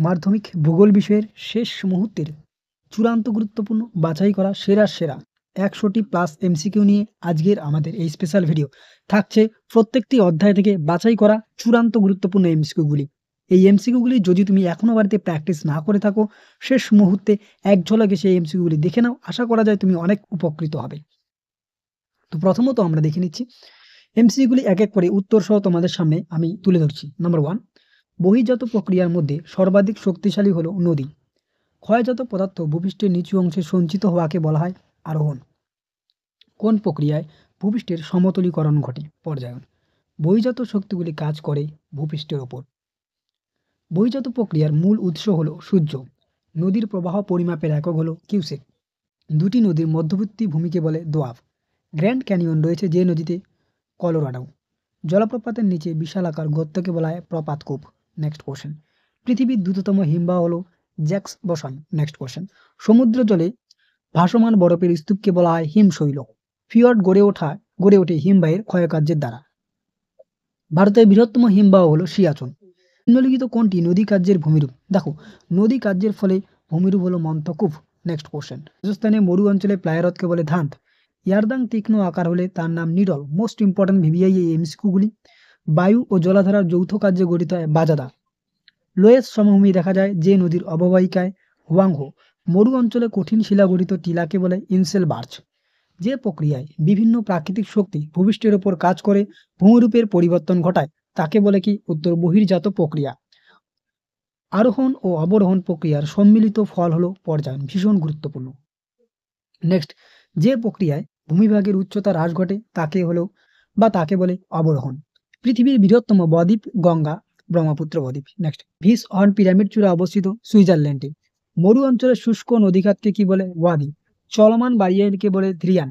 মাধ্যমিক ভূগোল বিষয়ের শেষ মুহূর্তের চূড়ান্ত গুরুত্বপূর্ণ বাছাই করা সেরা ১০০টি প্লাস এমসিকিউ নিয়ে আজকের আমাদের এই স্পেশাল ভিডিও থাকছে। প্রত্যেকটি অধ্যায় থেকে বাছাই করা চূড়ান্ত গুরুত্বপূর্ণ এমসিকিউগুলি। এই এমসিকিউগুলি যদি তুমি এখনো বাড়িতে প্র্যাকটিস না করে থাকো, শেষ মুহূর্তে এক ঝলকে সেই এমসিকিউগুলি দেখে নাও, আশা করা যায় তুমি অনেক উপকৃত হবে। তো প্রথমত আমরা দেখে নিচ্ছি এমসিকিউগুলি এক এক করে উত্তর সহ তোমাদের সামনে আমি তুলে ধরছি। নাম্বার 1, বহির্জাত প্রক্রিয়ার মধ্যে সর্বাধিক শক্তিশালী হলো নদী। ক্ষয়জাত পদার্থ ভূপৃষ্ঠের নিচু অংশে সঞ্চিত হওয়াকে বলা হয় আরোহণ। কোন প্রক্রিয়ায় ভূপৃষ্ঠের সমতলীকরণ ঘটে? পর্যায়ন। বহির্জাত শক্তিগুলি কাজ করে ভূপৃষ্ঠের ওপর। বহির্জাত প্রক্রিয়ার মূল উৎস হলো সূর্য। নদীর প্রবাহ পরিমাপের একক হলো কিউসেক। দুটি নদীর মধ্যবর্তী ভূমিকে বলে দোয়াব। গ্র্যান্ড ক্যানিয়ন রয়েছে যে নদীতে? কলোরাডো। জলপ্রপাতের নিচে বিশালাকার গর্তকে বলা হয় প্রপাতকূপ। Next question. পৃথিবীর দ্রুততম হিমবাহ হলো জ্যাক্স বসান। Next question. সমুদ্র জলে ভাসমান বরফের স্তূপকে বলা হয় হিমশৈল। ফিয়র্ড গড়ে ওঠে হিমবাহের ক্ষয়কার্যের দ্বারা। ভারতের বৃহত্তম হিমবাহ হলো সিয়াচন। নিম্নলিখিত কোনটি নদী কার্যের ভূমিরূপ? দেখো, নদী কার্যের ফলে ভূমিরূপ হলো মন্থকূপ। Next question. রাজস্থানে মরু অঞ্চলে প্লায়রথকে বলে ধান্ত। ইয়ারদাং তীক্ষ্ণ আকার হলে তার নাম নিডল। মোস্ট ইম্পর্টেন্ট ভিভিআই এই এমসিকিউগুলি। বায়ু ও জলাধারার যৌথ কার্যে গঠিত হয় বাজাদা। লোয়েস সমভূমি দেখা যায় যে নদীর অববাহিকায়? হুয়াংহো। মরু অঞ্চলে কঠিন শিলা গঠিত টিলাকে বলে ইনসেল বার্চ। যে প্রক্রিয়ায় বিভিন্ন প্রাকৃতিক শক্তি ভূপৃষ্ঠের ওপর কাজ করে ভূমিরূপের পরিবর্তন ঘটায় তাকে বলে কি? উত্তর বহির্জাত প্রক্রিয়া। আরোহণ ও অবরোহণ প্রক্রিয়ার সম্মিলিত ফল হলো পর্যায়ন। ভীষণ গুরুত্বপূর্ণ। নেক্সট, যে প্রক্রিয়ায় ভূমিভাগের উচ্চতা হ্রাস ঘটে তাকে বলে অবরোহণ। পৃথিবীর বৃহত্তম বদ্বীপ গঙ্গা ব্রহ্মপুত্র বদ্বীপ। নেক্সট, ভিস হর্ন পিরামিড চূড়া অবস্থিত সুইজারল্যান্ডে। মরু অঞ্চলের শুষ্ক নদীখাতকে কি বলে? ওয়াদি। চলমান বারিয়ালকে বলে ধ্রিয়ান।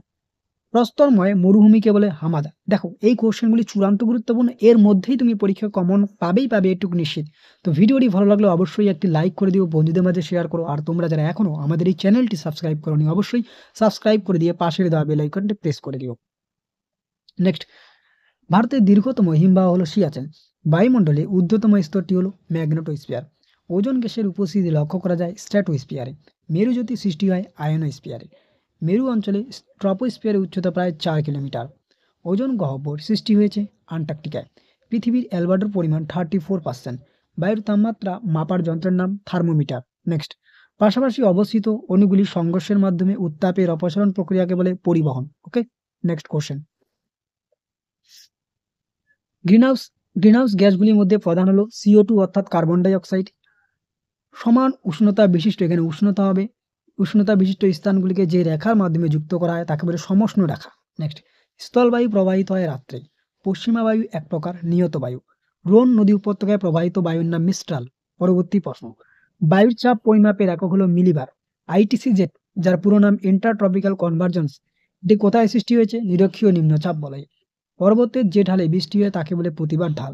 প্রস্তরময় মরুভূমিকে বলে হামাদা। দেখো, এই কোশ্চেনগুলি চূড়ান্ত গুরুত্বপূর্ণ, এর মধ্যেই তুমি পরীক্ষা কমন পাবে এটুকু নিশ্চিত। তো ভিডিওটি ভালো লাগলে অবশ্যই একটি লাইক করে দিও, বন্ধুদের মাঝে শেয়ার করো। আর তোমরা যারা এখনো আমাদের এই চ্যানেলটি সাবস্ক্রাইব করোনি, অবশ্যই সাবস্ক্রাইব করে দিয়ে পাশের দেওয়া বেল আইকনটি প্রেস করে দিও। নেক্সট, ভারতের দীর্ঘতম হিমবাহ হলো সিয়াচেন। বায়ুমণ্ডলে ঊর্ধ্বতম স্তরটি হলো ম্যাগনেটোস্ফিয়ার। ওজোন গ্যাসের উপস্থিতি লক্ষ্য করা যায় স্ট্র্যাটোস্ফিয়ারে। মেরুজ্যোতি সৃষ্টি হয় আয়নোস্ফিয়ারে। মেরু অঞ্চলে ট্রপোস্ফিয়ারের উচ্চতা প্রায় 4 কিলোমিটার। ওজোন গহ্বর সৃষ্টি হয়েছে আন্টার্কটিকায়। পৃথিবীর অ্যালবার্টোর পরিমাণ 34%। বায়ুর তাপমাত্রা মাপার যন্ত্রের নাম থার্মোমিটার। নেক্সট, পাশাপাশি অবস্থিত অণুগুলি সংঘর্ষের মাধ্যমে উত্তাপের অপসারণ প্রক্রিয়াকে বলে পরিবহন। ওকে, নেক্সট কোশ্চেন। গ্রিনহাউস গ্যাসগুলির মধ্যে প্রধান হলো CO2 অর্থাৎ কার্বন ডাই অক্সাইড। সমান উষ্ণতা বিশিষ্ট, এখানে উষ্ণতা বিশিষ্ট স্থানগুলিকে যে রেখার মাধ্যমে যুক্ত করা হয় তাকে বলে সমষ্ণ রেখা। নেক্সট, স্থলবায়ু প্রবাহিত হয় রাত্রে। পশ্চিমা বায়ু এক প্রকার নিয়ত বায়ু। রোন নদী উপত্যকায় প্রবাহিত বায়ুর নাম মিস্ট্রাল। পরবর্তী প্রশ্ন। বায়ুর চাপ পরিমাপের একক হলো মিলিবার। ITC জেট, যার পুরো নাম ইন্টারট্রপিক্যাল কনভার্জেন্স, এটি কোথায় সৃষ্টি হয়েছে? নিরক্ষীয় নিম্নচাপ বলয়। পর্বতের যে ঢালে বৃষ্টি হয় তাকে বলে প্রতিবার ঢাল।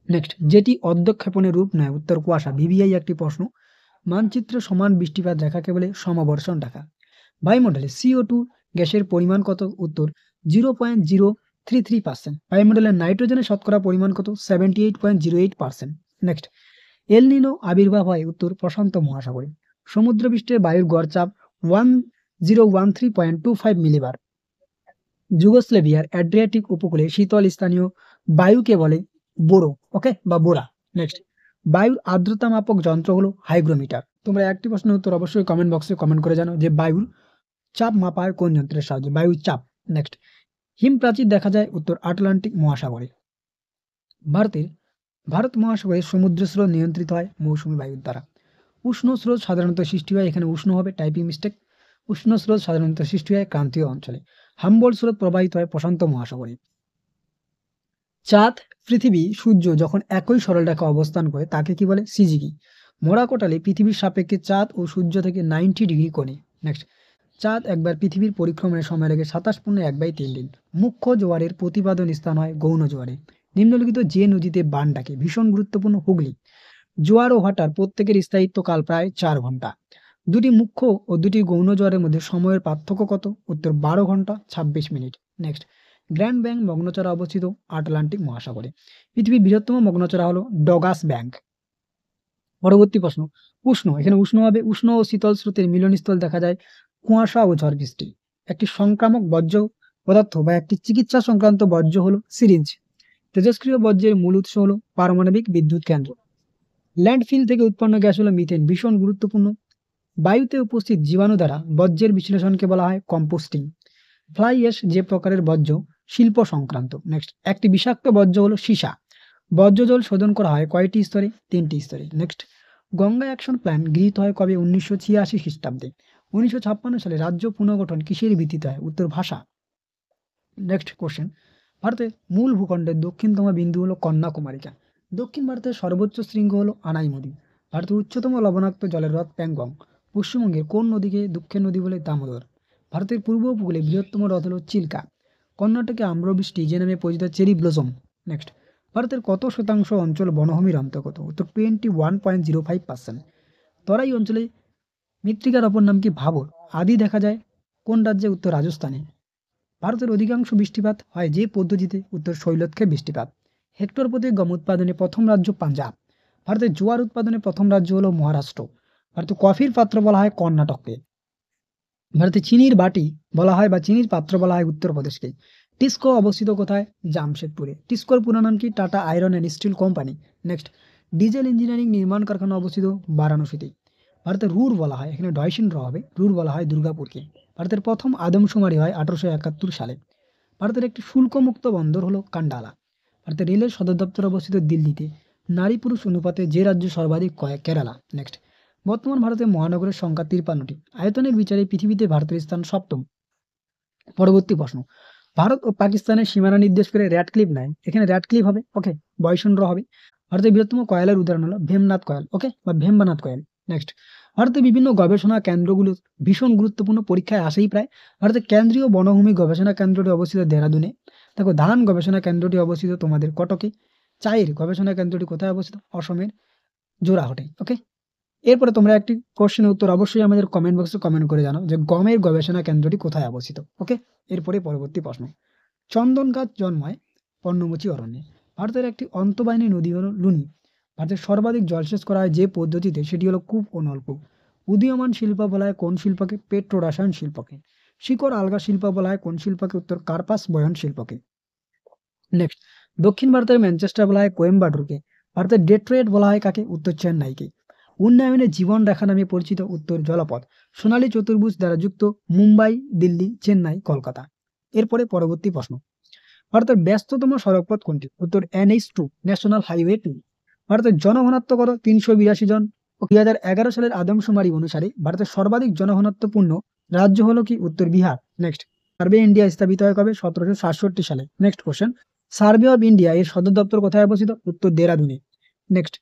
নেক্সট, যেটি অধ্যক্ষেপণের রূপ নেয়? উত্তর কুয়াশা। ভিভিআই একটি প্রশ্ন। মানচিত্রে সমান বৃষ্টিপাত রেখাকে বলে সমবর্ষণ রেখা। বায়ুমণ্ডলে CO2 গ্যাসের পরিমাণ কত? উত্তর 0.033%। বায়ুমণ্ডলের নাইট্রোজেনের শতকরা পরিমাণ কত? 78.08%। নেক্সট, এল নিনো আবির্ভাব হয়? উত্তর প্রশান্ত মহাসাগরে। সমুদ্রপৃষ্ঠের বায়ুর গড় চাপ 1013.25 মিলিবার। যুগোস্লাভিয়ার অ্যাড্রিয়াটিক উপকূলে শীতল স্থানীয় বায়ুকে বলে বোরো। ওকে, বা বোরা। নেক্সট, বায়ুর আর্দ্রতা মাপক যন্ত্র হলো হাইগ্রোমিটার। তোমরা একটি প্রশ্নের উত্তর অবশ্যই কমেন্ট বক্সে কমেন্ট করে জানো যে বায়ুর চাপ মাপার কোন যন্ত্রের সাহায্যে? বায়ুর চাপ। নেক্সট, হিম প্রাচীর দেখা যায়? উত্তর আটলান্টিক মহাসাগরে। ভারত মহাসাগরের সমুদ্র স্রোত নিয়ন্ত্রিত হয় মৌসুমী বায়ুর দ্বারা। উষ্ণ স্রোত সাধারণত সৃষ্টি হয়, এখানে উষ্ণ হবে, টাইপিং মিস্টেক। উষ্ণ স্রোত সাধারণত সৃষ্টি হয় ক্রান্তীয় অঞ্চলে। হাম্বল স্রোত প্রবাহিত হয় প্রশান্ত মহাসাগরে। চাঁদ, পৃথিবী, সূর্য যখন একই সরলরেখা অবস্থান করে তাকে কি বলে? সিজিকি। মোড়া কোটালে পৃথিবীর সাপেক্ষে চাঁদ ও সূর্য থেকে 90 ডিগ্রি কোণে। নেক্সট, চাঁদ একবার পৃথিবীর পরিক্রমণের সময় লাগে 27.1/3 দিন। মুখ্য জোয়ারের প্রতিপাদন স্থান হয় গৌণ জোয়ারে। নিম্নলিখিত যে নদীতে বান ডাকে? ভীষণ গুরুত্বপূর্ণ, হুগলি। জোয়ার ও ভাটার প্রত্যেকের স্থায়িত্বকাল প্রায় 4 ঘন্টা। দুটি মুখ্য ও দুটি গৌণ জোয়ারের মধ্যে সময়ের পার্থক্য কত? উত্তর 12 ঘন্টা 26 মিনিট। নেক্সট, গ্র্যান্ড ব্যাংক মগ্নচড়া অবস্থিত আটলান্টিক মহাসাগরে। পৃথিবীর বৃহত্তম মগ্নচড়া হলো ডগাস ব্যাংক। পরবর্তী প্রশ্ন, উষ্ণ, এখানে উষ্ণ হবে উষ্ণ ও শীতল স্রোতের মিলনস্থল দেখা যায় কুয়াশা ও ঝড় বৃষ্টি। একটি সংক্রামক বর্জ্য পদার্থ বা একটি চিকিৎসা সংক্রান্ত বর্জ্য হলো সিরিঞ্জ। তেজস্ক্রিয় বর্জ্যের মূল উৎস হলো পারমাণবিক বিদ্যুৎ কেন্দ্র। ল্যান্ডফিল থেকে উৎপন্ন গ্যাস হলো মিথেন, ভীষণ গুরুত্বপূর্ণ। বায়ুতে উপস্থিত জীবাণু দ্বারা বর্জ্যের বিশ্লেষণকে বলা হয় কম্পোস্টিং। ফ্লাই অ্যাশ যে প্রকারের বর্জ্য শিল্প সংক্রান্ত। নেক্সট, একটি বিষাক্ত বর্জ্য হলো সীসা। বর্জ্য জল শোধন করা হয় কয়টি স্তরে? 3টি স্তরে। নেক্সট, গঙ্গা অ্যাকশন প্ল্যান গৃহীত হয় কবে? 1986 খ্রিস্টাব্দে। 1956 সালে রাজ্য পুনর্গঠন কিসের ভিত্তিতে হয়? উত্তর ভাষা। নেক্সট কোশ্চেন, ভারতের মূল ভূখণ্ডের দক্ষিণতম বিন্দু হলো কন্যাকুমারিকা। দক্ষিণ ভারতের সর্বোচ্চ শৃঙ্গ হলো আনাই নদী। ভারতের উচ্চতম লবণাক্ত জলের হ্রদ প্যাংগং। পশ্চিমবঙ্গের কোন নদীকে দুঃখের নদী বলে? দামোদর। ভারতের পূর্ব উপকূলে বৃহত্তম হ্রদ হলো চিল্কা। কর্ণাটকে আম্রবৃষ্টি যে নামে পরিচিত চেরি ব্লসম। নেক্সট, ভারতের কত শতাংশ অঞ্চল বনভূমির অন্তর্গত? উত্তর 21.05%। তরাই অঞ্চলে মৃত্তিকার অপর নাম কি? ভাবর। আদি দেখা যায় কোন রাজ্যে? উত্তর রাজস্থানে। ভারতের অধিকাংশ বৃষ্টিপাত হয় যে পদ্ধতিতে? উত্তর শৈলক্ষে বৃষ্টিপাত। হেক্টর প্রতি গম উৎপাদনে প্রথম রাজ্য পাঞ্জাব। ভারতের জোয়ার উৎপাদনে প্রথম রাজ্য হলো মহারাষ্ট্র। ভারতে কফির পাত্র বলা হয় কর্ণাটককে। ভারতে চিনির বাটি বলা হয় বা চিনির পাত্র বলা হয় উত্তরপ্রদেশকে। টিসকো অবস্থিত কোথায়? জামশেদপুরে। টিসকোর পুরো নাম কি? Tata iron and steel company. Next, diesel engineering নির্মাণ কারখানা অবস্থিত বারাণসীতে। ভারতের রুর বলা হয়, এখানে ডয়সিন র হবে, রুর বলা হয় দুর্গাপুরকে। ভারতের প্রথম আদমশুমারি হয় 1871 সালে। ভারতের একটি শুল্কমুক্ত বন্দর হলো কান্ডালা। ভারতের রেলের সদর দপ্তর অবস্থিত দিল্লিতে। নারী পুরুষ অনুপাতে যে রাজ্য সর্বাধিক? কেরালা। নেক্সট, বর্তমান ভারতের মহানগরের সংখ্যা 53টি। আয়তনের বিচারে পৃথিবীতে ভারতের স্থান 7ম। পরবর্তী প্রশ্ন, ভারত ও পাকিস্তানের সীমানা নির্দেশ করে র্যাডক্লিফ লাইন। এখানে র্যাডক্লিফ হবে, ওকে, বয়সন্দ্র হবে। ভারতের বৃহত্তম কয়লার উদাহরণ হলো ভেমনাথ কয়েল, ওকে, বা ভেম্বানাথ কয়েল। নেক্সট, ভারতের বিভিন্ন গবেষণা কেন্দ্রগুলো ভীষণ গুরুত্বপূর্ণ, পরীক্ষায় আসেই প্রায়। ভারতের কেন্দ্রীয় বনভূমি গবেষণা কেন্দ্রটি অবস্থিত দেহরাদুনে। দেখো, ধান গবেষণা কেন্দ্রটি অবস্থিত তোমাদের কটকে। চায়ের গবেষণা কেন্দ্রটি কোথায় অবস্থিত? অসমের জোড়াহাটে, ওকে। এরপরে তোমরা একটি কোশ্চেনের উত্তর অবশ্যই আমাদের কমেন্ট বক্সে কমেন্ট করে জানাও যে গমের গবেষণা কেন্দ্রটি কোথায় অবস্থিত, ওকে। এরপরে পরবর্তী প্রশ্ন, চন্দন গাছ জন্মায় পর্ণমোচী অরণ্যে। ভারতের একটি অন্তঃবাহিনী নদী হলো লুনি। ভারতের সর্বাধিক জলসেচ করা হয় যে পদ্ধতিতে, সেটি হলো কূপ ও নলকূপ। উদীয়মান শিল্প বলা হয় কোন শিল্পকে? পেট্রো রসায়ন শিল্পকে। শিকড় আলগা শিল্প বলা হয় কোন শিল্পকে? উত্তর কার্পাস বয়ন শিল্পকে। নেক্সট, দক্ষিণ ভারতের ম্যানচেস্টার বলা হয় কোয়েম্বাটুরকে। ভারতের ডেট্রয়েট বলা হয় কাকে? উত্তর চেন্নাইকে। উন্নয়নের জীবন রেখা নামে পরিচিত? উত্তর জলপথ। সোনালী চতুর্ভুজ দ্বারা যুক্ত মুম্বাই, দিল্লি, চেন্নাই, কলকাতা। এরপরে পরবর্তী প্রশ্ন, ভারতের ব্যস্ততম সড়কপথ কোনটি? উত্তর NH2, ন্যাশনাল হাইওয়ে 2। ভারতের জনঘনত্ব কত? 382 জন। 2011 সালের আদমশুমারি অনুসারে ভারতের সর্বাধিক জনঘনত্বপূর্ণ রাজ্য হলো কি? Uttar Bihar. Next, survey India স্থাপিত হয় কবে? 1767 সালে। Next question, survey of India এর সদর দপ্তর কোথায় অবস্থিত? উত্তর দেরাদুনে। নেক্সট,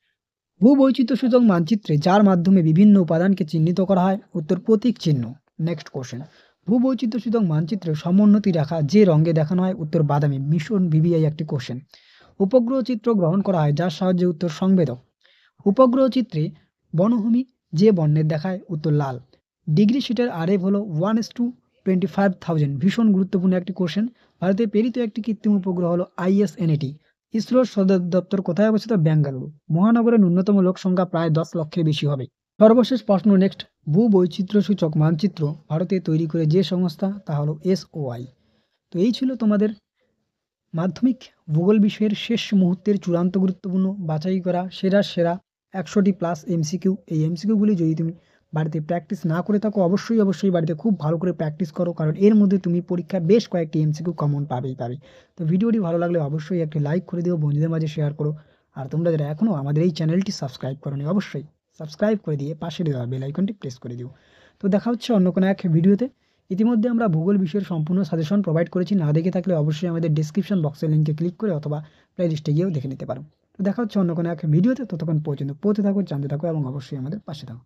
ভূবৈচিত্র্যসূচক মানচিত্রে যার মাধ্যমে বিভিন্ন উপাদানকে চিহ্নিত করা হয়? উত্তর প্রতীক চিহ্ন। নেক্সট কোশ্চেন, ভূবৈচিত্র্যসূচক মানচিত্রে সমোন্নতি রেখা যে রঙে দেখানো হয়? উত্তর বাদামি। মিশন VVI একটি কোশ্চেন। উপগ্রহ চিত্র গ্রহণ করা হয় যার সাহায্যে? উত্তর সংবেদক। উপগ্রহ চিত্রে বনভূমি যে বর্ণের দেখায়? উত্তর লাল। ডিগ্রি শিটের আরএফ হলো 1:25,000। ভীষণ গুরুত্বপূর্ণ একটি কোশ্চেন। ভারতে প্রেরিত একটি কৃত্রিম উপগ্রহ হলো ISNAT। ইসরোর সদর দপ্তর কোথায় অবস্থিত? বেঙ্গালুরু। মহানগরের ন্যূনতম লোক সংখ্যা প্রায় 10 লক্ষের বেশি হবে। সর্বশেষ প্রশ্ন, নেক্সট, ভূবৈচিত্র্যসূচক মানচিত্র ভারতে তৈরি করে যে সংস্থা, তা হলো SOI। তো এই ছিল তোমাদের মাধ্যমিক ভূগোল বিষয়ের শেষ মুহূর্তের চূড়ান্ত গুরুত্বপূর্ণ বাছাই করা সেরা 100টি প্লাস MCQ। এই MCQগুলি যদি তুমি বাড়িতে প্র্যাকটিস না করে থাকো, অবশ্যই বাড়িতে খুব ভালো করে প্র্যাকটিস করো, কারণ এর মধ্যে তুমি পরীক্ষায় বেশ কয়েকটি MCQ কমন পাবে। তো ভিডিওটি ভালো লাগলে অবশ্যই একটি লাইক করে দিও, বন্ধুদের মাঝে শেয়ার করো। আর তোমরা যারা এখনও আমাদের এই চ্যানেলটি সাবস্ক্রাইব করোনি, অবশ্যই সাবস্ক্রাইব করে দিয়ে পাশে দেওয়া বেল আইকনটি প্রেস করে দিও। তো দেখা হচ্ছে অন্য কোনো এক ভিডিওতে। ইতিমধ্যে আমরা ভূগোল বিষয়ের সম্পূর্ণ সাজেশন প্রোভাইড করেছি, না দেখে থাকলে অবশ্যই আমাদের ডেসক্রিপশন বক্সের লিঙ্কে ক্লিক করে অথবা প্লেলিস্টে গিয়েও দেখে নিতে পারো। তো দেখা হচ্ছে অন্য কোনো এক ভিডিওতে। ততক্ষণ পর্যন্ত পড়তে থাকো, জানতে থাকো এবং অবশ্যই আমাদের পাশে থাকো।